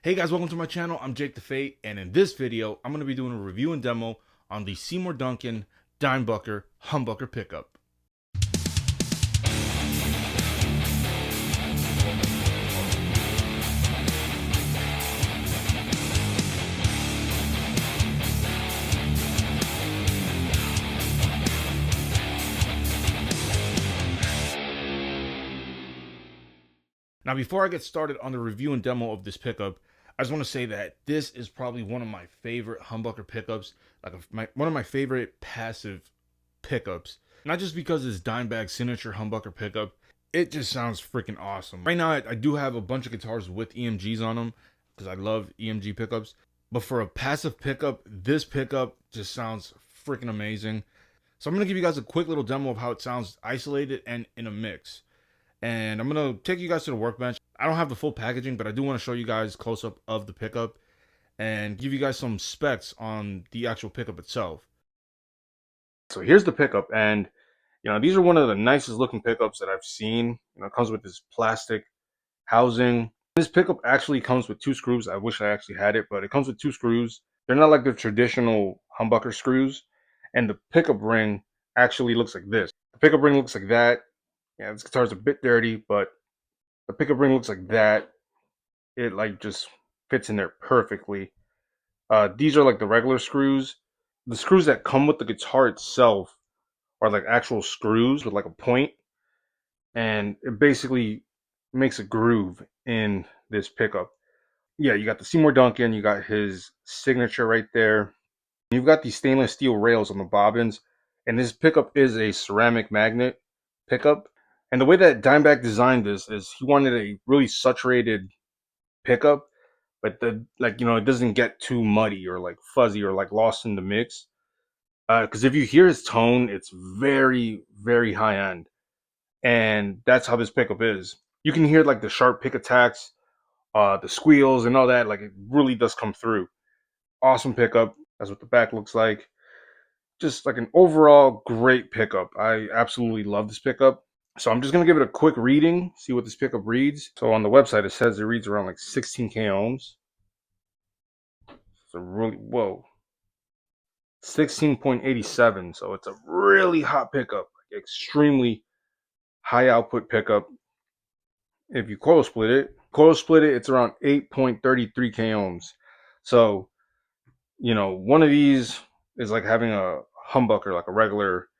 Hey guys, welcome to my channel. I'm Jake the Fate, and in this video, I'm going to be doing a review and demo on the Seymour Duncan Dimebucker humbucker pickup. Now, before I get started on the review and demo of this pickup, I just want to say that this is probably one of my favorite humbucker pickups, one of my favorite passive pickups. Not just because it's Dimebag's signature humbucker pickup, it just sounds freaking awesome. Right now, I do have a bunch of guitars with EMGs on them because I love EMG pickups. But for a passive pickup, this pickup just sounds freaking amazing. So I'm going to give you guys a quick little demo of how it sounds isolated and in a mix. And I'm going to take you guys to the workbench. I don't have the full packaging, but I do want to show you guys close up of the pickup and give you guys some specs on the actual pickup itself. So here's the pickup, and these are one of the nicest looking pickups that I've seen. It comes with this plastic housing. This pickup actually comes with two screws. I wish I actually had it, but it comes with two screws. They're not like the traditional humbucker screws, and the pickup ring actually looks like this. The pickup ring looks like that. Yeah, this guitar's a bit dirty, but the pickup ring looks like that. It like just fits in there perfectly. These are like the regular screws. The screws that come with the guitar itself are like actual screws with like a point, and it basically makes a groove in this pickup. Yeah, you got the Seymour Duncan, you got his signature right there. You've got these stainless steel rails on the bobbins, and this pickup is a ceramic magnet pickup. And the way that Dimebag designed this is he wanted a really saturated pickup, but it doesn't get too muddy or like fuzzy or like lost in the mix. Because if you hear his tone, it's very, very high end, and that's how this pickup is. You can hear like the sharp pick attacks, the squeals, and all that. Like it really does come through. Awesome pickup. That's what the back looks like. Just like an overall great pickup. I absolutely love this pickup. So I'm just going to give it a quick reading, see what this pickup reads. So on the website, it says it reads around like 16K ohms. So really, whoa, 16.87. So it's a really hot pickup, like extremely high output pickup. If you coil split it, it's around 8.33K ohms. So, one of these is like having a humbucker, like a regular,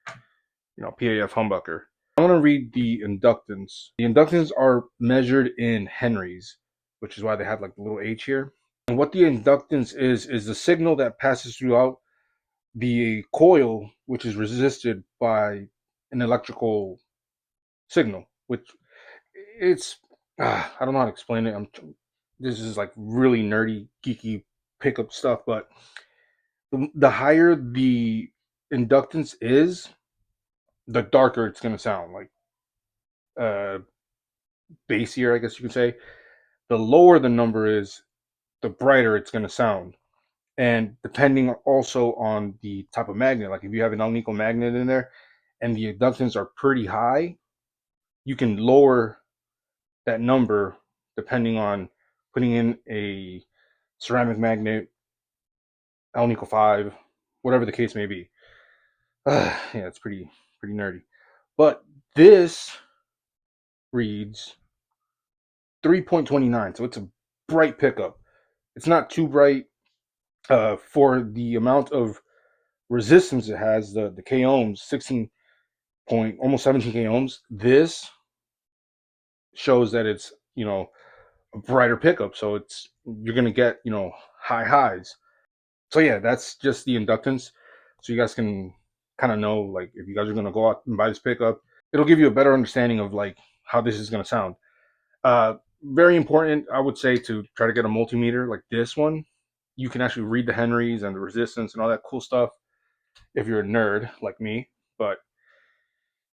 PAF humbucker. I want to read the inductance. The inductance are measured in henries, which is why they have like the little H here. And what the inductance is the signal that passes throughout the coil, which is resisted by an electrical signal, which it's, I don't know how to explain it. This is like really nerdy, geeky pickup stuff, but the higher the inductance is, the darker it's going to sound, like bassier, I guess you could say. The lower the number is, the brighter it's going to sound. And depending also on the type of magnet, like if you have an alnico magnet in there and the inductance are pretty high, you can lower that number depending on putting in a ceramic magnet, alnico 5, whatever the case may be. Yeah, it's pretty nerdy. But this reads 3.29, so it's a bright pickup. It's not too bright for the amount of resistance it has. The K ohms, 16 point, almost 17K ohms. This shows that it's a brighter pickup, so you're gonna get high highs. So yeah, that's just the inductance, so you guys can kind of know, like, if you guys are gonna go out and buy this pickup, it'll give you a better understanding of like how this is gonna sound. Very important, I would say, to try to get a multimeter like this one. You can actually read the henries and the resistance and all that cool stuff if you're a nerd like me. But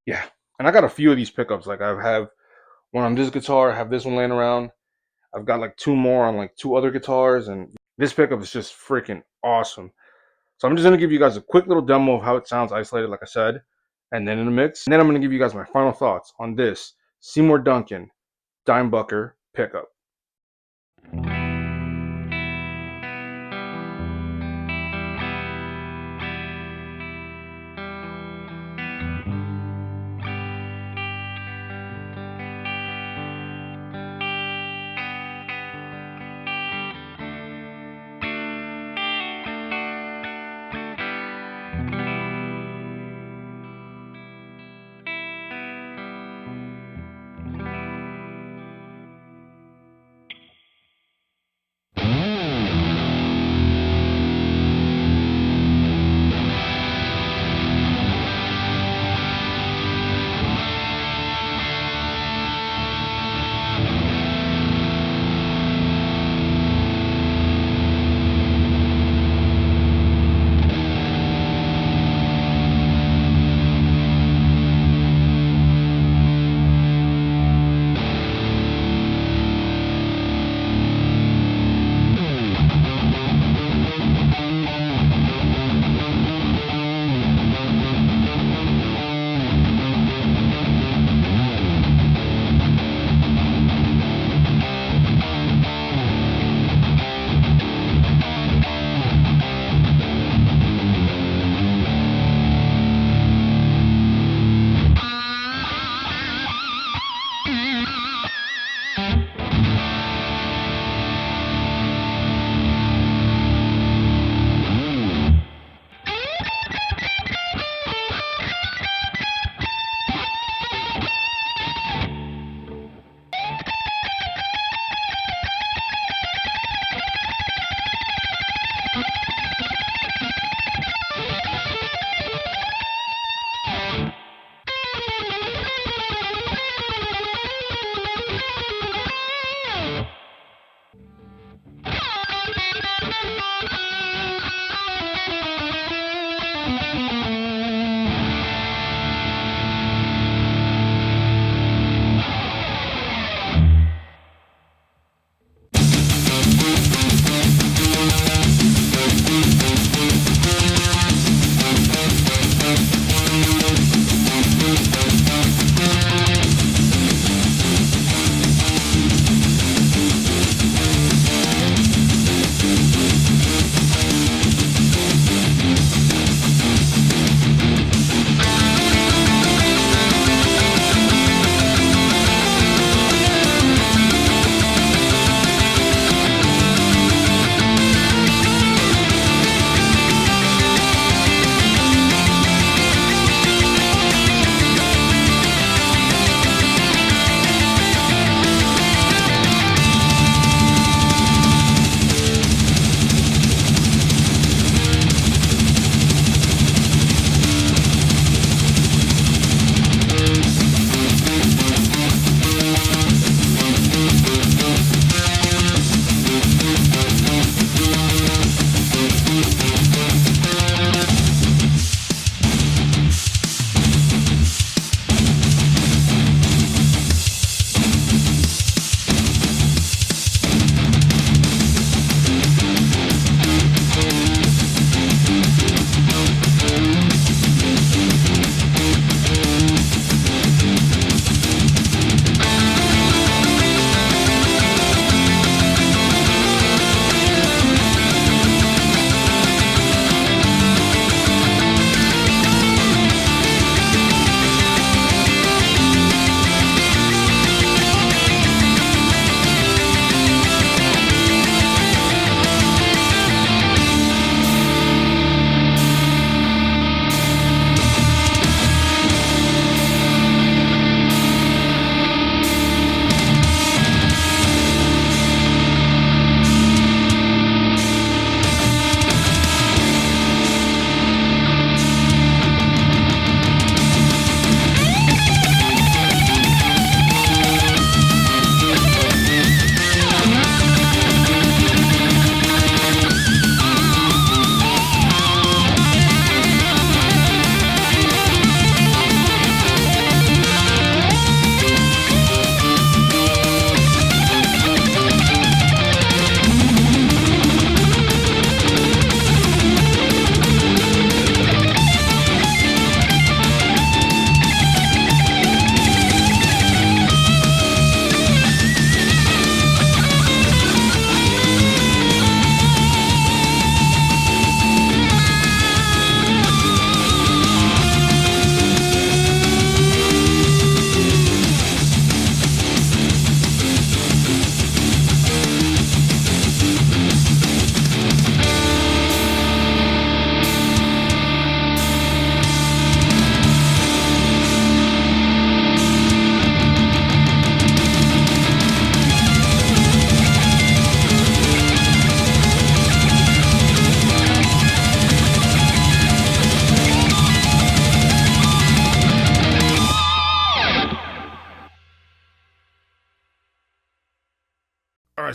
yeah, and I got a few of these pickups. Like, I have one on this guitar, I have this one laying around. I've got like two more on like two other guitars, and this pickup is just freaking awesome. So I'm just going to give you guys a quick little demo of how it sounds isolated, like I said, and then in the mix. And then I'm going to give you guys my final thoughts on this Seymour Duncan Dimebucker pickup.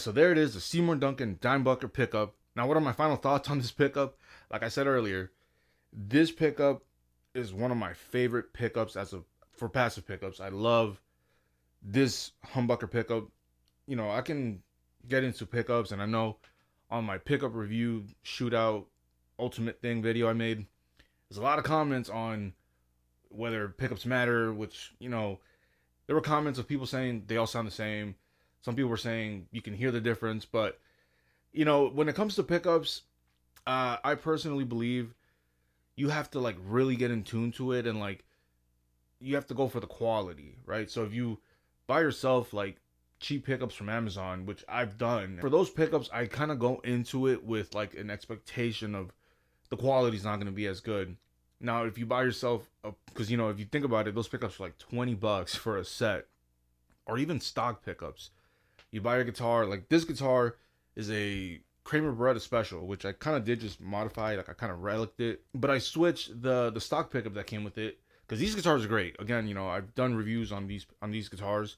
So there it is, the Seymour Duncan Dimebucker pickup. Now, what are my final thoughts on this pickup? Like I said earlier, this pickup is one of my favorite pickups for passive pickups. I love this humbucker pickup. I can get into pickups, and I know on my pickup review shootout ultimate thing video I made, there's a lot of comments on whether pickups matter, which, there were comments of people saying they all sound the same. Some people were saying you can hear the difference, but when it comes to pickups, I personally believe you have to like really get in tune to it, and like you have to go for the quality, right? So if you buy yourself like cheap pickups from Amazon, which I've done, for those pickups I kind of go into it with like an expectation of the quality's not going to be as good. Now, if you buy yourself because if you think about it, those pickups are like $20 for a set, or even stock pickups. You buy a guitar, like this guitar is a Kramer Beretta Special, which I kind of did just modify, like I kind of reliced it, but I switched the stock pickup that came with it, because these guitars are great. Again, I've done reviews on these guitars.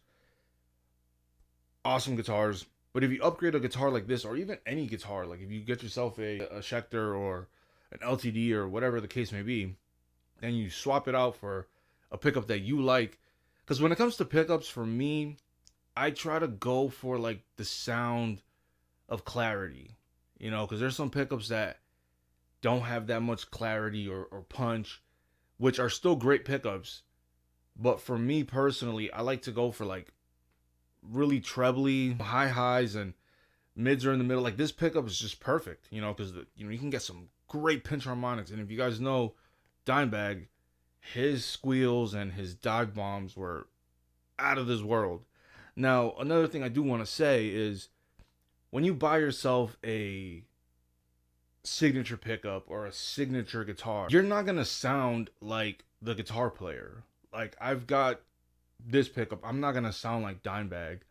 Awesome guitars. But if you upgrade a guitar like this, or even any guitar, like if you get yourself a Schecter or an LTD or whatever the case may be, and you swap it out for a pickup that you like, because when it comes to pickups, for me, I try to go for like the sound of clarity, because there's some pickups that don't have that much clarity or punch, which are still great pickups. But for me personally, I like to go for like really trebly, high highs, and mids are in the middle. Like this pickup is just perfect, because you can get some great pinch harmonics. And if you guys know Dimebag, his squeals and his dive bombs were out of this world. Now, another thing I do want to say is, when you buy yourself a signature pickup or a signature guitar, you're not going to sound like the guitar player. Like, I've got this pickup, I'm not going to sound like Dimebag.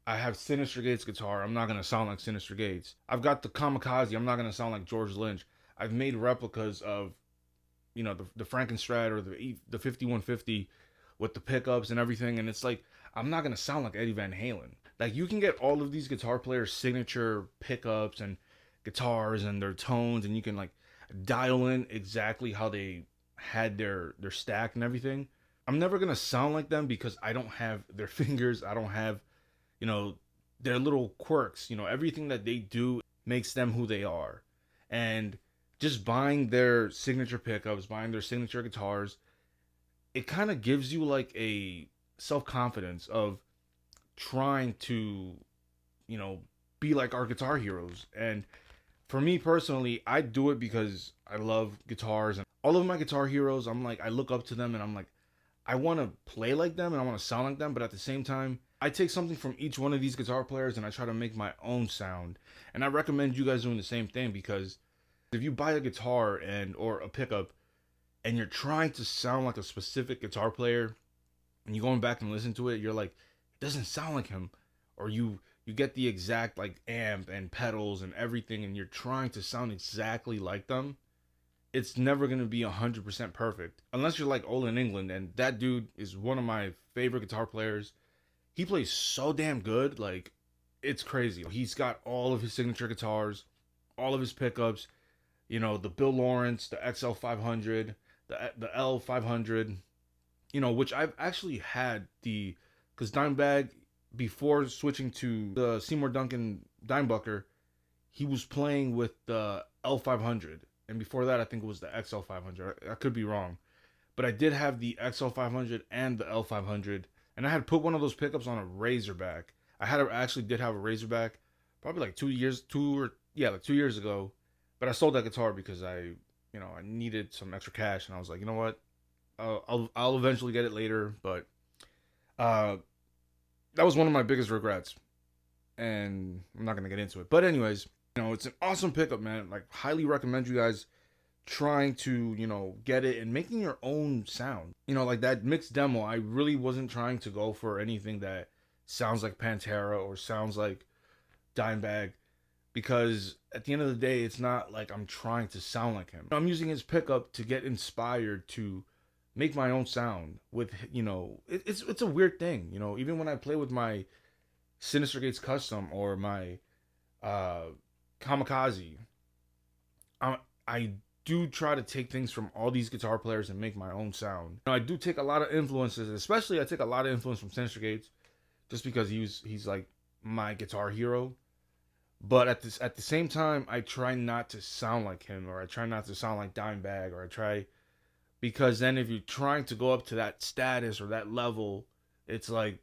I have Sinister Gates guitar, I'm not going to sound like Sinister Gates. I've got the Kamikaze, I'm not going to sound like George Lynch. I've made replicas of, the Frankenstrat or the 5150 with the pickups and everything, and it's like, I'm not going to sound like Eddie Van Halen. Like, you can get all of these guitar players' signature pickups and guitars and their tones, and you can like dial in exactly how they had their stack and everything. I'm never going to sound like them because I don't have their fingers. I don't have, their little quirks. Everything that they do makes them who they are. And just buying their signature pickups, buying their signature guitars, it kind of gives you like a self-confidence of trying to, be like our guitar heroes. And for me personally, I do it because I love guitars, and all of my guitar heroes, I'm like, I look up to them, and I'm like, I want to play like them and I want to sound like them, but at the same time, I take something from each one of these guitar players and I try to make my own sound. And I recommend you guys doing the same thing, because if you buy a guitar or a pickup and you're trying to sound like a specific guitar player, and you're going back and listen to it, you're like, it doesn't sound like him. Or you get the exact like amp and pedals and everything, and you're trying to sound exactly like them. It's never going to be 100% perfect. Unless you're like Olin England, and that dude is one of my favorite guitar players. He plays so damn good, like, it's crazy. He's got all of his signature guitars, all of his pickups, the Bill Lawrence, the XL500, the L500, which I've actually had because Dimebag, before switching to the Seymour Duncan Dimebucker, he was playing with the L500. And before that, I think it was the XL500. I could be wrong. But I did have the XL500 and the L500. And I had put one of those pickups on a Razorback. I actually did have a Razorback probably like 2 years ago. But I sold that guitar because I needed some extra cash. And I was like, you know what? I'll eventually get it later. But that was one of my biggest regrets. And I'm not going to get into it. But anyways, it's an awesome pickup, man. Like, highly recommend you guys trying to, get it and making your own sound. Like that mixed demo, I really wasn't trying to go for anything that sounds like Pantera or sounds like Dimebag, because at the end of the day, it's not like I'm trying to sound like him. I'm using his pickup to get inspired to make my own sound with, it's a weird thing, even when I play with my Sinister Gates Custom or my uh, Kamikaze, I do try to take things from all these guitar players and make my own sound. I do take a lot of influences, especially I take a lot of influence from Sinister Gates, just because he's like my guitar hero. But at the same time, I try not to sound like him, or I try not to sound like Dimebag, or I try, because then if you're trying to go up to that status or that level, it's like,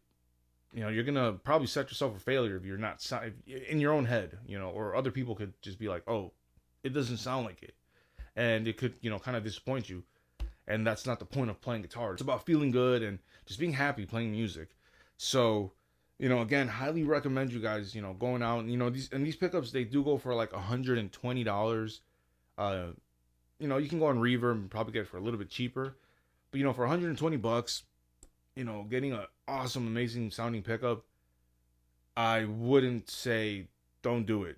you're gonna probably set yourself for failure if you're not in your own head, or other people could just be like, oh, it doesn't sound like it, and it could, kind of disappoint you, and that's not the point of playing guitar. It's about feeling good and just being happy playing music. So, again, highly recommend you guys, going out and, these pickups, they do go for like $120. You can go on Reverb and probably get it for a little bit cheaper, but for $120, getting an awesome, amazing sounding pickup, I wouldn't say don't do it.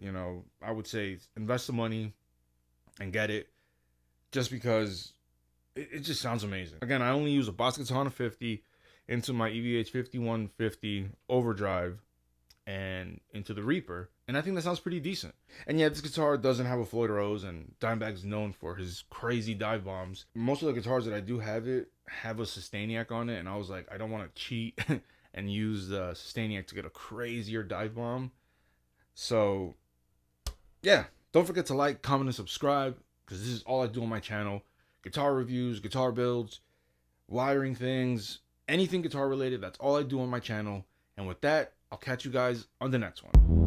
I would say invest the money and get it, just because it just sounds amazing. Again, I only use a Boss Katana 50 into my EVH 5150 overdrive and into the Reaper, and I think that sounds pretty decent. And yeah, this guitar doesn't have a Floyd Rose, and Dimebag's known for his crazy dive bombs. Most of the guitars that I do have have a Sustainiac on it, and I was like, I don't want to cheat and use the Sustainiac to get a crazier dive bomb. So yeah, don't forget to like, comment, and subscribe, because this is all I do on my channel. Guitar reviews, guitar builds, wiring things, anything guitar related. That's all I do on my channel. And with that, I'll catch you guys on the next one.